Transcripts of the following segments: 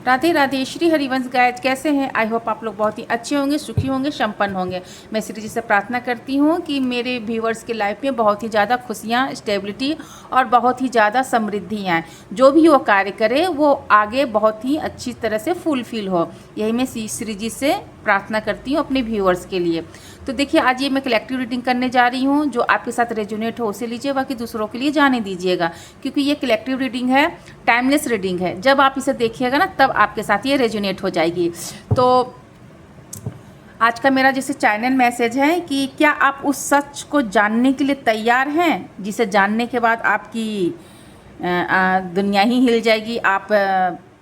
Radhe Radhe, Shri Harivansh guys, कैसे हैं? I hope आप लोग बहुत ही अच्छे होंगे, सुखी होंगे, संपन्न होंगे। मैं श्री जी से प्रार्थना करती हूँ कि मेरे व्यूवर्स के लाइफ में बहुत ही ज़्यादा खुशियाँ, स्टेबिलिटी और बहुत ही ज़्यादा समृद्धि आए। जो भी वो कार्य करे वो आगे बहुत ही अच्छी तरह से फुलफिल हो, यही मैं श्री जी से प्रार्थना करती हूँ अपने व्यूवर्स के लिए। तो देखिए, आज ये मैं कलेक्टिव रीडिंग करने जा रही हूँ। जो आपके साथ रेजोनेट हो उसे लीजिए, बाकी दूसरों के लिए जाने दीजिएगा, क्योंकि ये कलेक्टिव रीडिंग है, टाइमलेस रीडिंग है। जब आप इसे देखिएगा ना, तब आपके साथ ये रेजोनेट हो जाएगी। तो आज का मेरा जैसे चैनल मैसेज है कि क्या आप उस सच को जानने के लिए तैयार हैं, जिसे जानने के बाद आपकी दुनिया ही हिल जाएगी। आप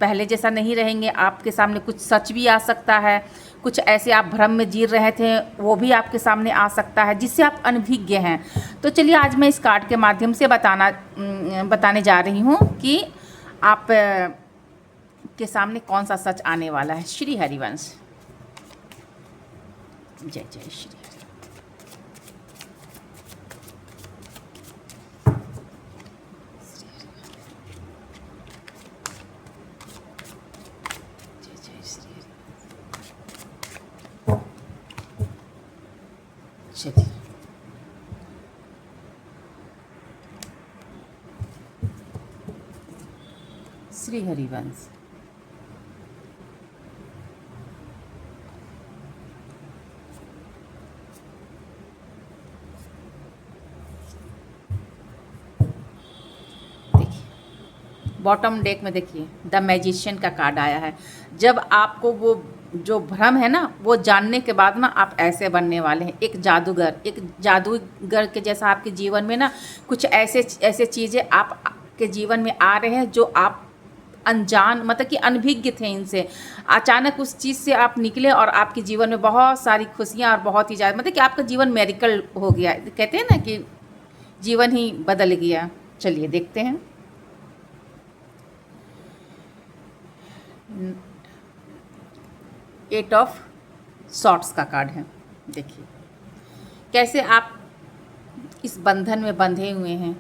पहले जैसा नहीं रहेंगे, आपके सामने कुछ सच भी आ सकता है, कुछ ऐसे आप भ्रम में जी रहे थे वो भी आपके सामने आ सकता है, जिससे आप अनभिज्ञ हैं। तो चलिए, आज मैं इस कार्ड के माध्यम से बताने जा रही हूँ कि आप के सामने कौन सा सच आने वाला है। श्री हरिवंश, जय जय श्री। चलिए, श्री हरिवंश, बॉटम डेक में देखिए द मैजिशियन का कार्ड आया है। जब आपको वो जो भ्रम है ना, वो जानने के बाद ना आप ऐसे बनने वाले हैं, एक जादूगर के जैसा आपके जीवन में ना कुछ ऐसे चीज़ें आपके जीवन में आ रहे हैं जो आप अनजान, मतलब कि अनभिज्ञ थे इनसे। अचानक उस चीज़ से आप निकले और आपके जीवन में बहुत सारी खुशियाँ और बहुत ही ज़्यादा, मतलब कि आपका जीवन मेरिकल हो गया। कहते हैं ना कि जीवन ही बदल गया। चलिए देखते हैं। एट ऑफ सॉर्ट्स का कार्ड है। देखिए कैसे आप इस बंधन में बंधे हुए हैं,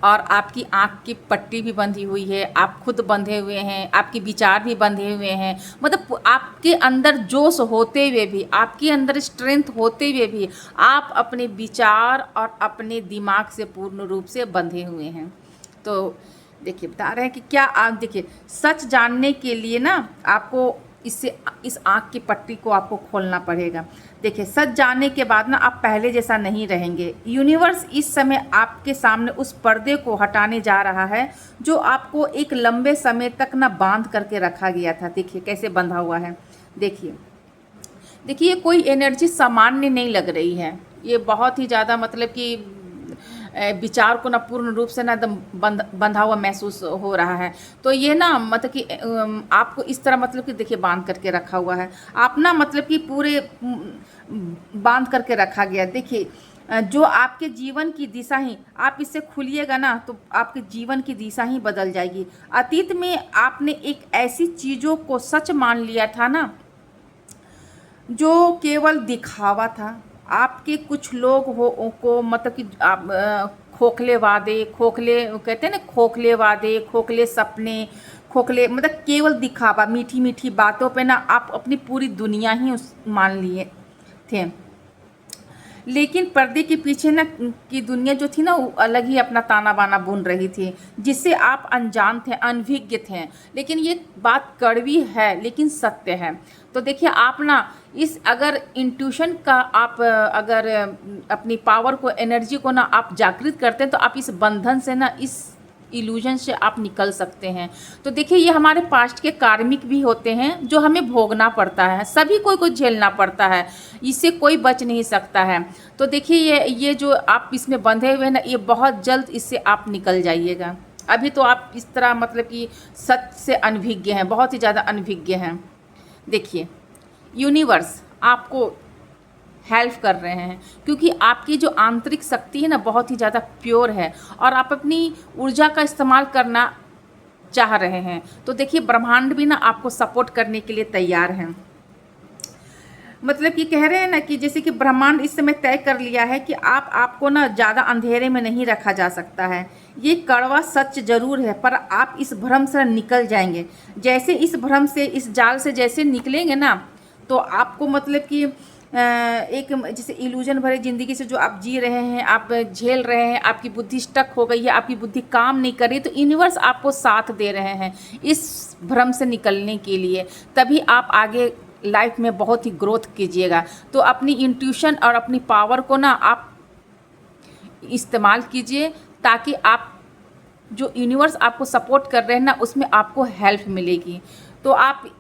और आपकी आँख की पट्टी भी बंधी हुई है, आप खुद बंधे हुए हैं, आपके विचार भी बंधे हुए हैं। मतलब आपके अंदर जोश होते हुए भी, आपके अंदर स्ट्रेंथ होते हुए भी, आप अपने विचार और अपने दिमाग से पूर्ण रूप से बंधे हुए हैं। तो देखिए, बता रहे हैं कि क्या आप देखिए, सच जानने के लिए ना आपको इस आँख की पट्टी को आपको खोलना पड़ेगा। देखिए, सच जानने के बाद ना आप पहले जैसा नहीं रहेंगे। यूनिवर्स इस समय आपके सामने उस पर्दे को हटाने जा रहा है जो आपको एक लंबे समय तक ना बांध करके रखा गया था। देखिए कैसे बंधा हुआ है। देखिए देखिए, कोई एनर्जी सामान्य नहीं लग रही है। ये बहुत ही ज़्यादा, मतलब कि विचार को ना पूर्ण रूप से ना एकदम बंधा हुआ महसूस हो रहा है। तो ये ना, मतलब कि आपको इस तरह, मतलब कि देखिए बांध करके रखा हुआ है। आप ना, मतलब कि पूरे बांध करके रखा गया। देखिए, जो आपके जीवन की दिशा ही, आप इससे खुलिएगा ना तो आपके जीवन की दिशा ही बदल जाएगी। अतीत में आपने एक ऐसी चीज़ों को सच मान लिया था ना, जो केवल दिखावा था। आपके कुछ लोग हो को, मतलब कि आप खोखले वादे, खोखले कहते हैं ना, खोखले वादे, खोखले सपने, खोखले, मतलब केवल दिखावा, मीठी मीठी बातों पे ना आप अपनी पूरी दुनिया ही मान लिए थे। लेकिन पर्दे के पीछे ना की दुनिया जो थी ना, वो अलग ही अपना ताना बाना बुन रही थी, जिससे आप अनजान थे, अनभिज्ञ थे। लेकिन ये बात कड़वी है लेकिन सत्य है। तो देखिए, आप ना इस अगर इंट्यूशन का आप अगर अपनी पावर को, एनर्जी को ना आप जागृत करते हैं, तो आप इस बंधन से ना, इस इल्यूजन से आप निकल सकते हैं। तो देखिए, ये हमारे पास्ट के कार्मिक भी होते हैं जो हमें भोगना पड़ता है। सभी को झेलना पड़ता है, इससे कोई बच नहीं सकता है। तो देखिए, ये जो आप इसमें बंधे हुए हैं ना, ये बहुत जल्द इससे आप निकल जाइएगा। अभी तो आप इस तरह, मतलब कि सच से अनभिज्ञ हैं, बहुत ही ज़्यादा अनभिज्ञ हैं। देखिए, यूनिवर्स आपको हेल्प कर रहे हैं, क्योंकि आपकी जो आंतरिक शक्ति है ना, बहुत ही ज़्यादा प्योर है, और आप अपनी ऊर्जा का इस्तेमाल करना चाह रहे हैं। तो देखिए, ब्रह्मांड भी ना आपको सपोर्ट करने के लिए तैयार हैं। मतलब कि कह रहे हैं ना कि जैसे कि ब्रह्मांड इस समय तय कर लिया है कि आपको ना ज़्यादा अंधेरे में नहीं रखा जा सकता है। ये कड़वा सच जरूर है, पर आप इस भ्रम से निकल जाएंगे। जैसे इस भ्रम से, इस जाल से जैसे निकलेंगे ना, तो आपको मतलब कि एक जैसे इल्यूजन भरे ज़िंदगी से जो आप जी रहे हैं, आप झेल रहे हैं, आपकी बुद्धि स्टक हो गई है, आपकी बुद्धि काम नहीं कर रही, तो यूनिवर्स आपको साथ दे रहे हैं इस भ्रम से निकलने के लिए। तभी आप आगे लाइफ में बहुत ही ग्रोथ कीजिएगा। तो अपनी इंट्यूशन और अपनी पावर को ना आप इस्तेमाल कीजिए, ताकि आप जो यूनिवर्स आपको सपोर्ट कर रहे हैं ना, उसमें आपको हेल्प मिलेगी। तो आप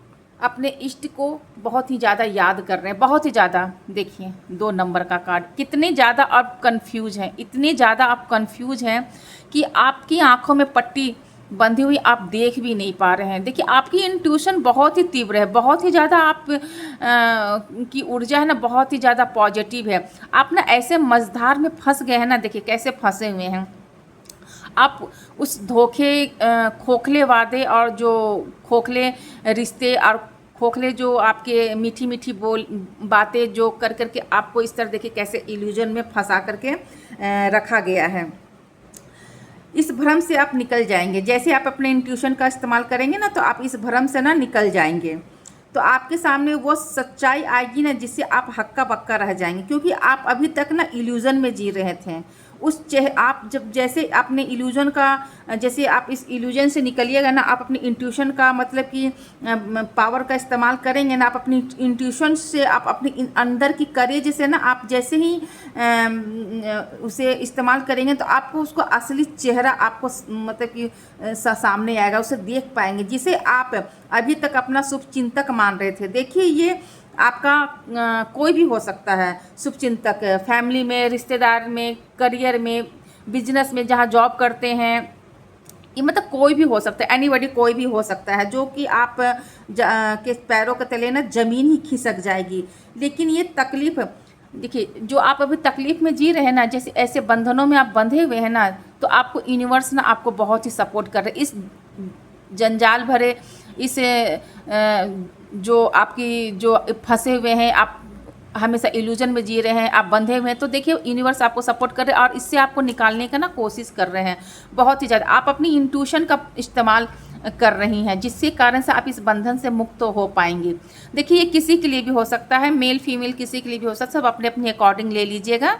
अपने इष्ट को बहुत ही ज़्यादा याद कर रहे हैं, बहुत ही ज़्यादा। देखिए 2 नंबर का कार्ड, कितने ज़्यादा आप कंफ्यूज हैं, इतने ज़्यादा आप कंफ्यूज हैं कि आपकी आंखों में पट्टी बंधी हुई आप देख भी नहीं पा रहे हैं। देखिए आपकी इंट्यूशन बहुत ही तीव्र है, बहुत ही ज़्यादा आप की ऊर्जा है ना, बहुत ही ज़्यादा पॉजिटिव है। आप ना ऐसे मझधार में फंस गए हैं ना, देखिए कैसे फंसे हुए हैं आप। उस धोखे, खोखले वादे और जो खोखले रिश्ते और खोखले जो आपके मीठी मीठी बोल बातें जो कर करके आपको इस तरह देखिए कैसे इल्यूजन में फंसा करके रखा गया है। इस भ्रम से आप निकल जाएंगे। जैसे आप अपने इंट्यूशन का इस्तेमाल करेंगे ना, तो आप इस भ्रम से ना निकल जाएंगे। तो आपके सामने वो सच्चाई आएगी ना, जिससे आप हक्का बक्का रह जाएंगे, क्योंकि आप अभी तक ना इल्यूजन में जी रहे थे। आप जब जैसे आपने इल्यूजन का, जैसे आप इस इल्यूजन से निकलिएगा ना, आप अपनी इंट्यूशन का मतलब कि पावर का इस्तेमाल करेंगे ना, आप अपनी इंट्यूशन से, आप अपनी अंदर की करेज से ना, आप जैसे ही उसे इस्तेमाल करेंगे, तो आपको उसको असली चेहरा आपको मतलब कि सामने आएगा, उसे देख पाएंगे, जिसे आप अभी तक अपना शुभ चिंतक मान रहे थे। देखिए ये आपका कोई भी हो सकता है शुभ चिंतक, फैमिली में, रिश्तेदार में, करियर में, बिजनेस में, जहाँ जॉब करते हैं, ये मतलब कोई भी हो सकता है, एनीबॉडी कोई भी हो सकता है, जो कि आप के पैरों के तले ना ज़मीन ही खिसक जाएगी। लेकिन ये तकलीफ़, देखिए जो आप अभी तकलीफ़ में जी रहे हैं ना, जैसे ऐसे बंधनों में आप बंधे हुए हैं ना, तो आपको यूनिवर्स ना आपको बहुत ही सपोर्ट कर रहे हैं। इस जंजाल भरे, इस जो आपकी जो फंसे हुए हैं, आप हमेशा इल्यूजन में जी रहे हैं, आप बंधे हुए हैं, तो देखिए यूनिवर्स आपको सपोर्ट कर रहे हैं और इससे आपको निकालने का ना कोशिश कर रहे हैं बहुत ही ज़्यादा। आप अपनी इंट्यूशन का इस्तेमाल कर रही हैं, जिसके कारण से आप इस बंधन से मुक्त हो पाएंगे। देखिए ये किसी के लिए भी हो सकता है, मेल फीमेल किसी के लिए भी हो सकता है, सब अपने अपने अकॉर्डिंग ले लीजिएगा।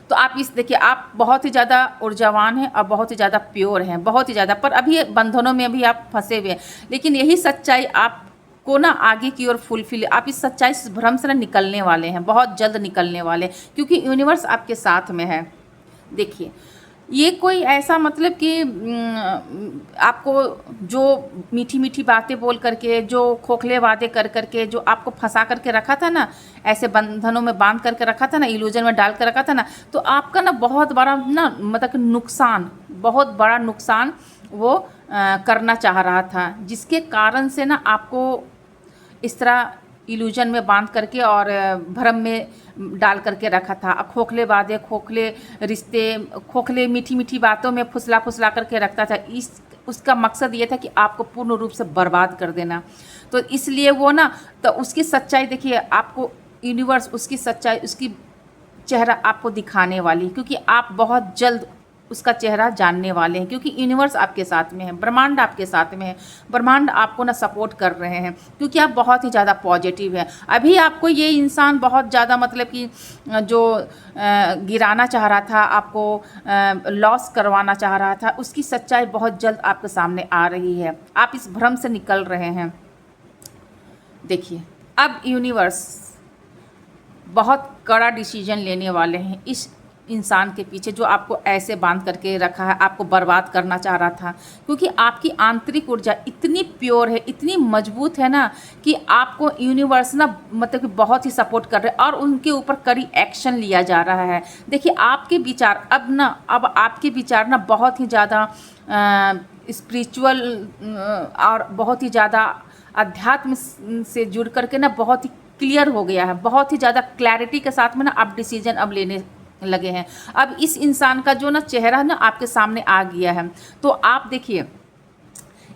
तो आप इस देखिए आप बहुत ही ज़्यादा ऊर्जावान हैं और बहुत ही ज़्यादा प्योर हैं, बहुत ही ज़्यादा, पर अभी बंधनों में अभी आप फंसे हुए हैं। लेकिन यही सच्चाई आपको ना आगे की ओर फुलफिल, आप इस सच्चाई से भ्रम से ना निकलने वाले हैं, बहुत जल्द निकलने वाले हैं, क्योंकि यूनिवर्स आपके साथ में है। देखिए ये कोई ऐसा मतलब कि आपको जो मीठी मीठी बातें बोल करके, जो खोखले वादे कर करके, जो आपको फंसा करके रखा था ना, ऐसे बंधनों में बांध करके रखा था ना, इल्यूजन में डाल कर रखा था ना, तो आपका ना बहुत बड़ा ना मतलब नुकसान, बहुत बड़ा नुकसान वो करना चाह रहा था, जिसके कारण से ना आपको इस तरह इल्यूजन में बांध करके और भ्रम में डाल करके रखा था। खोखले वादे, खोखले रिश्ते, खोखले मीठी मीठी बातों में फुसला फुसला करके रखता था। उसका मकसद ये था कि आपको पूर्ण रूप से बर्बाद कर देना। तो इसलिए वो ना, तो उसकी सच्चाई देखिए, आपको यूनिवर्स उसकी सच्चाई, उसकी चेहरा आपको दिखाने वाली, क्योंकि आप बहुत जल्द उसका चेहरा जानने वाले हैं, क्योंकि यूनिवर्स आपके साथ में है, ब्रह्मांड आपके साथ में है, ब्रह्मांड आपको ना सपोर्ट कर रहे हैं, क्योंकि आप बहुत ही ज़्यादा पॉजिटिव हैं। अभी आपको ये इंसान बहुत ज़्यादा मतलब कि जो गिराना चाह रहा था, आपको लॉस करवाना चाह रहा था, उसकी सच्चाई बहुत जल्द आपके सामने आ रही है। आप इस भ्रम से निकल रहे हैं। देखिए अब यूनिवर्स बहुत कड़ा डिसीजन लेने वाले हैं इस इंसान के पीछे, जो आपको ऐसे बांध करके रखा है, आपको बर्बाद करना चाह रहा था, क्योंकि आपकी आंतरिक ऊर्जा इतनी प्योर है, इतनी मजबूत है ना, कि आपको यूनिवर्स ना मतलब कि बहुत ही सपोर्ट कर रहे हैं और उनके ऊपर कड़ी एक्शन लिया जा रहा है। देखिए आपके विचार अब आपके विचार ना बहुत ही ज़्यादा स्पिरिचुअल और बहुत ही ज़्यादा अध्यात्म से जुड़ करके ना बहुत ही क्लियर हो गया है, बहुत ही ज़्यादा क्लैरिटी के साथ में ना आप डिसीजन अब लेने लगे हैं। अब इस इंसान का जो ना चेहरा ना आपके सामने आ गया है। तो आप देखिए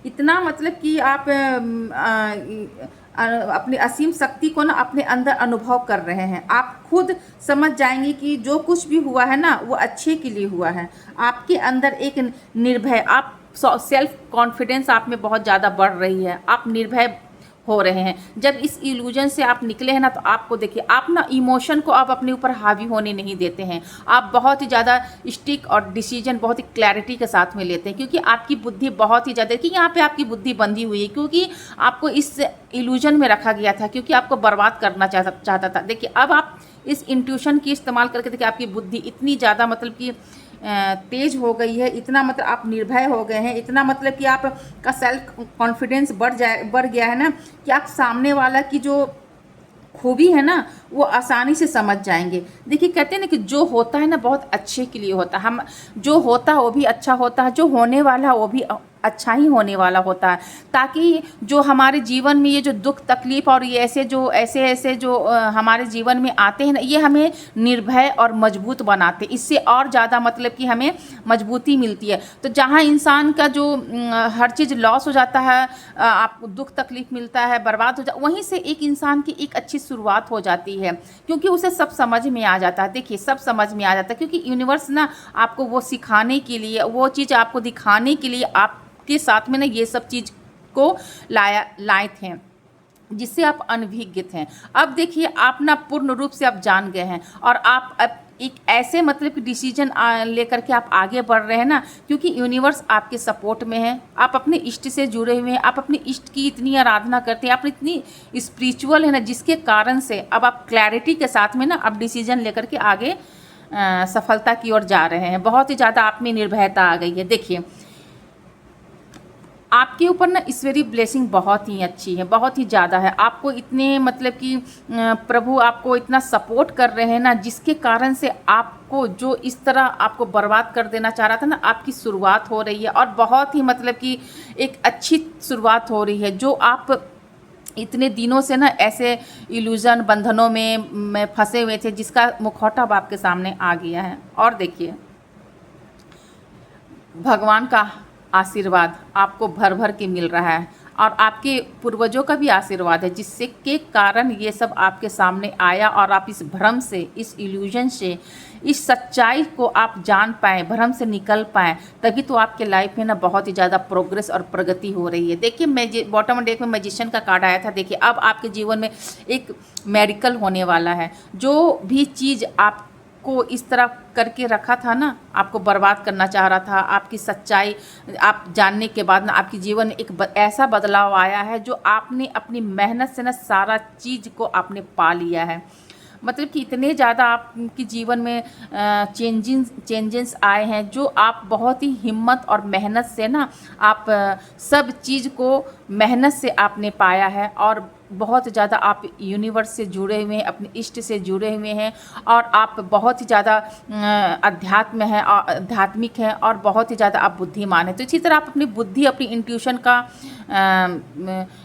इतना मतलब कि आप अपनी असीम शक्ति को ना अपने अंदर अनुभव कर रहे हैं। आप खुद समझ जाएंगे कि जो कुछ भी हुआ है ना वो अच्छे के लिए हुआ है। आपके अंदर एक निर्भय, आप सेल्फ कॉन्फिडेंस आप में बहुत ज़्यादा बढ़ रही है, आप निर्भय हो रहे हैं। जब इस इल्यूजन से आप निकले हैं ना, तो आपको देखिए, आप ना इमोशन को आप अपने ऊपर हावी होने नहीं देते हैं। आप बहुत ही ज़्यादा स्टिक और डिसीजन बहुत ही क्लैरिटी के साथ में लेते हैं, क्योंकि आपकी बुद्धि बहुत ही ज़्यादा, देखिए यहाँ पे आपकी बुद्धि बंधी हुई है, क्योंकि आपको इस इल्यूजन में रखा गया था, क्योंकि आपको बर्बाद करना चाहता था। देखिए अब आप इस इंट्यूशन की इस्तेमाल करके देखिए आपकी बुद्धि इतनी ज़्यादा मतलब कि तेज हो गई है, इतना मतलब आप निर्भय हो गए हैं, इतना मतलब कि आपका सेल्फ कॉन्फिडेंस बढ़ गया है ना, कि आप सामने वाला की जो खूबी है ना वो आसानी से समझ जाएंगे। देखिए कहते हैं ना कि जो होता है ना बहुत अच्छे के लिए होता है। हम जो होता है वो भी अच्छा होता है, जो होने वाला है वो भी अच्छा ही होने वाला होता है, ताकि जो हमारे जीवन में ये जो दुख तकलीफ और ये ऐसे जो हमारे जीवन में आते हैं ना, ये हमें निर्भय और मजबूत बनाते हैं। इससे और ज़्यादा मतलब कि हमें मजबूती मिलती है। तो जहाँ इंसान का जो हर चीज़ लॉस हो जाता है, आपको दुख तकलीफ मिलता है, बर्बाद हो जाता, वहीं से एक इंसान की एक अच्छी शुरुआत हो जाती है, क्योंकि उसे सब समझ में आ जाता है। देखिए सब समझ में आ जाता है, क्योंकि यूनिवर्स ना आपको वो सिखाने के लिए, वो चीज़ आपको दिखाने के लिए आपके साथ में ना ये सब चीज़ को लाए थे, जिससे आप अनभिज्ञ हैं। अब देखिए आप ना पूर्ण रूप से आप जान गए हैं, और आप अब एक ऐसे मतलब कि डिसीजन लेकर के आप आगे बढ़ रहे हैं ना, क्योंकि यूनिवर्स आपके सपोर्ट में है। आप अपने इष्ट से जुड़े हुए हैं, आप अपने इष्ट की इतनी आराधना करते हैं, आप इतनी स्पिरिचुअल है ना, जिसके कारण से अब आप क्लैरिटी के साथ में ना अब डिसीजन लेकर के आगे सफलता की ओर जा रहे हैं। बहुत ही ज़्यादा आप में निर्भयता आ गई है। देखिए आपके ऊपर ना ईश्वरीय ब्लेसिंग बहुत ही अच्छी है, बहुत ही ज़्यादा है। आपको इतने मतलब कि प्रभु आपको इतना सपोर्ट कर रहे हैं ना, जिसके कारण से आपको जो इस तरह आपको बर्बाद कर देना चाह रहा था ना, आपकी शुरुआत हो रही है, और बहुत ही मतलब कि एक अच्छी शुरुआत हो रही है। जो आप इतने दिनों से ना ऐसे इल्यूजन बंधनों में फंसे हुए थे, जिसका मुखौटा अब आपके सामने आ गया है। और देखिए भगवान का आशीर्वाद आपको भर भर के मिल रहा है, और आपके पूर्वजों का भी आशीर्वाद है, जिससे के कारण ये सब आपके सामने आया, और आप इस भ्रम से, इस इल्यूजन से, इस सच्चाई को आप जान पाएँ, भ्रम से निकल पाएँ। तभी तो आपके लाइफ में ना बहुत ही ज़्यादा प्रोग्रेस और प्रगति हो रही है। देखिए बॉटम डेक में मैजिशियन का कार्ड आया था। देखिए अब आपके जीवन में एक मेडिकल होने वाला है। जो भी चीज़ आप को इस तरह करके रखा था ना, आपको बर्बाद करना चाह रहा था, आपकी सच्चाई आप जानने के बाद ना आपके जीवन में एक ऐसा बदलाव आया है, जो आपने अपनी मेहनत से ना सारा चीज़ को आपने पा लिया है। मतलब कि इतने ज़्यादा आपके जीवन में चेंजेस आए हैं, जो आप बहुत ही हिम्मत और मेहनत से ना आप सब चीज़ को मेहनत से आपने पाया है, और बहुत ज़्यादा आप यूनिवर्स से जुड़े हुए हैं, अपने इष्ट से जुड़े हुए हैं, और आप बहुत ही ज़्यादा आध्यात्मिक हैं, और बहुत ही ज़्यादा आप बुद्धिमान हैं। तो इसी तरह आप अपनी बुद्धि, अपनी इंट्यूशन का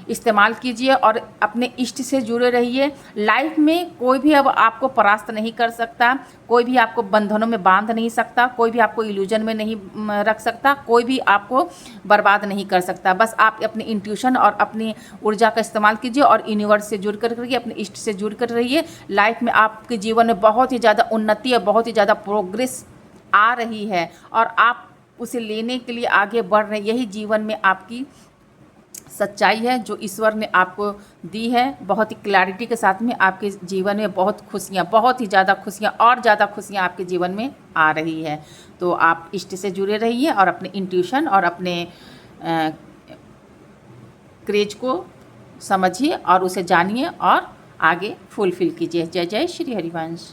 इस्तेमाल कीजिए, और अपने इष्ट से जुड़े रहिए। लाइफ में कोई भी अब आपको परास्त नहीं कर सकता, कोई भी आपको बंधनों में बांध नहीं सकता, कोई भी आपको इल्यूजन में नहीं रख सकता, कोई भी आपको बर्बाद नहीं कर सकता। बस आप अपनी इंट्यूशन और अपनी ऊर्जा का इस्तेमाल कीजिए, और यूनिवर्स से जुड़ कर रहिए, अपने इष्ट से जुड़ कर रहिए। लाइफ में आपके जीवन में बहुत ही ज़्यादा उन्नति और बहुत ही ज़्यादा प्रोग्रेस आ रही है, और आप उसे लेने के लिए आगे बढ़ रहे हैं। यही जीवन में आपकी सच्चाई है जो ईश्वर ने आपको दी है। बहुत ही क्लैरिटी के साथ में आपके जीवन में बहुत खुशियाँ, बहुत ही ज़्यादा खुशियाँ और ज़्यादा खुशियाँ आपके जीवन में आ रही है। तो आप इष्ट से जुड़े रहिए, और अपने इंट्यूशन और अपने क्रेज को समझिए, और उसे जानिए, और आगे फुलफिल कीजिए। जय जय श्री हरिवंश।